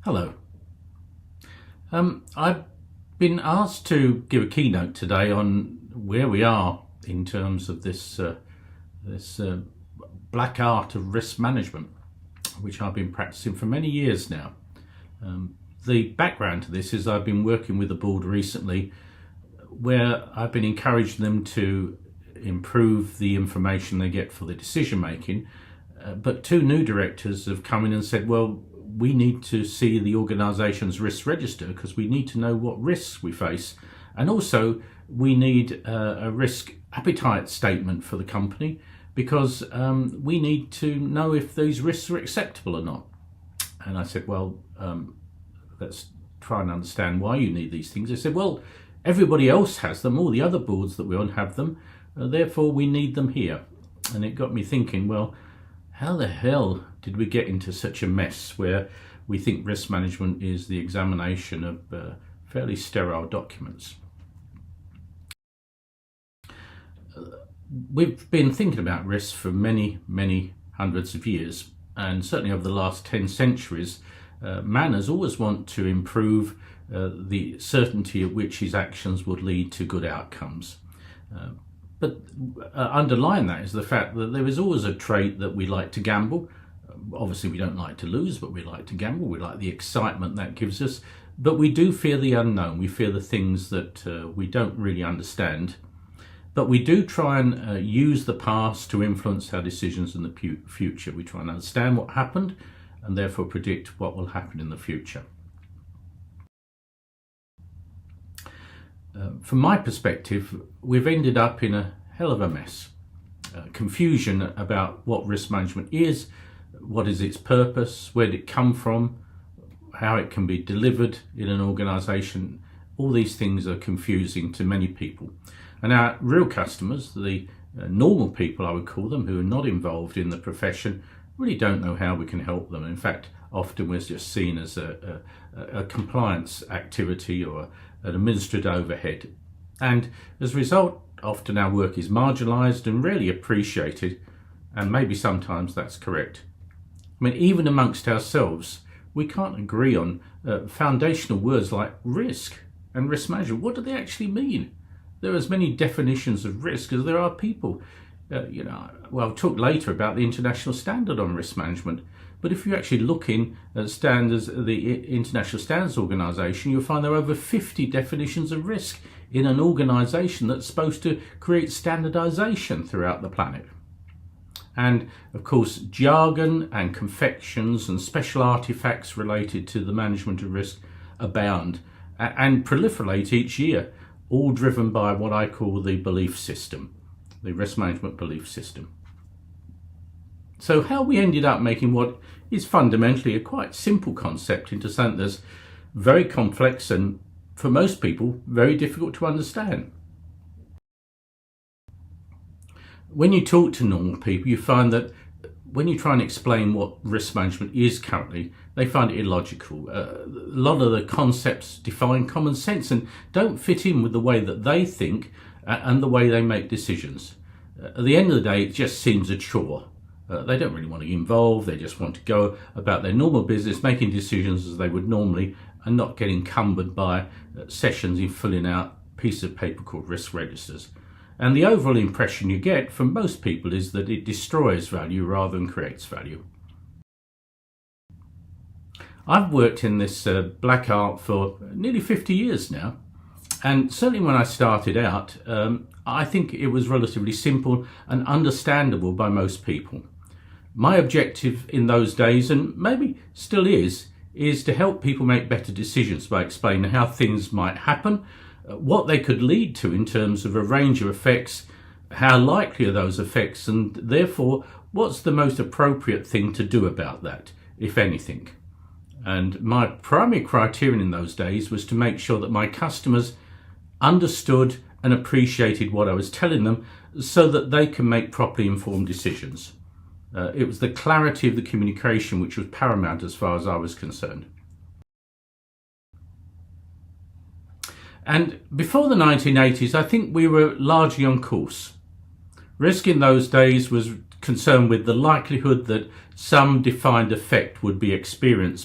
Hello. I've been asked to give a keynote today on where we are in terms of this black art of risk management, which I've been practicing for many years now. The background to this is I've been working with the board recently where I've been encouraging them to improve the information they get for the decision making, but two new directors have come in and said, well, we need to see the organisation's risk register because we need to know what risks we face, and also we need a risk appetite statement for the company because we need to know if these risks are acceptable or not. And I said, well, let's try and understand why you need these things. They said, well, everybody else has them, all the other boards that we're on have them, therefore we need them here. And it got me thinking, well, how the hell did we get into such a mess where we think risk management is the examination of fairly sterile documents? We've been thinking about risk for many, many hundreds of years, and certainly over the last 10 centuries, man has always wanted to improve the certainty at which his actions would lead to good outcomes. But underlying that is the fact that there is always a trait that we like to gamble. Obviously we don't like to lose, but we like to gamble. We like the excitement that gives us, but we do fear the unknown. We fear the things that we don't really understand, but we do try and use the past to influence our decisions in the future. We try and understand what happened and therefore predict what will happen in the future. From my perspective, we've ended up in a hell of a mess. Confusion about what risk management is, what is its purpose, where did it come from, how it can be delivered in an organisation. All these things are confusing to many people. And our real customers, the normal people I would call them, who are not involved in the profession, really don't know how we can help them. In fact, often we're just seen as a compliance activity or an administrative overhead. And as a result, often our work is marginalised and rarely appreciated, and maybe sometimes that's correct. I mean, even amongst ourselves, we can't agree on foundational words like risk and risk management. What do they actually mean? There are as many definitions of risk as there are people. Well, I'll talk later about the international standard on risk management, but if you actually look in at standards, the International Standards Organisation, you'll find there are over 50 definitions of risk in an organisation that's supposed to create standardisation throughout the planet. And of course, jargon and confections and special artifacts related to the management of risk abound and proliferate each year, all driven by what I call the belief system, the risk management belief system. So how we ended up making what is fundamentally a quite simple concept into something that's very complex and, for most people, very difficult to understand. When you talk to normal people, you find that when you try and explain what risk management is currently, they find it illogical. A lot of the concepts define common sense and don't fit in with the way that they think and the way they make decisions. At the end of the day, it just seems a chore. They don't really want to get involved. They just want to go about their normal business, making decisions as they would normally, and not get encumbered by sessions in filling out pieces of paper called risk registers. And the overall impression you get from most people is that it destroys value rather than creates value. I've worked in this black art for nearly 50 years now, and certainly when I started out, I think it was relatively simple and understandable by most people. My objective in those days, and maybe still is to help people make better decisions by explaining how things might happen, what they could lead to in terms of a range of effects, how likely are those effects, and therefore what's the most appropriate thing to do about that, if anything. And my primary criterion in those days was to make sure that my customers understood and appreciated what I was telling them so that they can make properly informed decisions. It was the clarity of the communication which was paramount as far as I was concerned. And before the 1980s, I think we were largely on course. Risk in those days was concerned with the likelihood that some defined effect would be experienced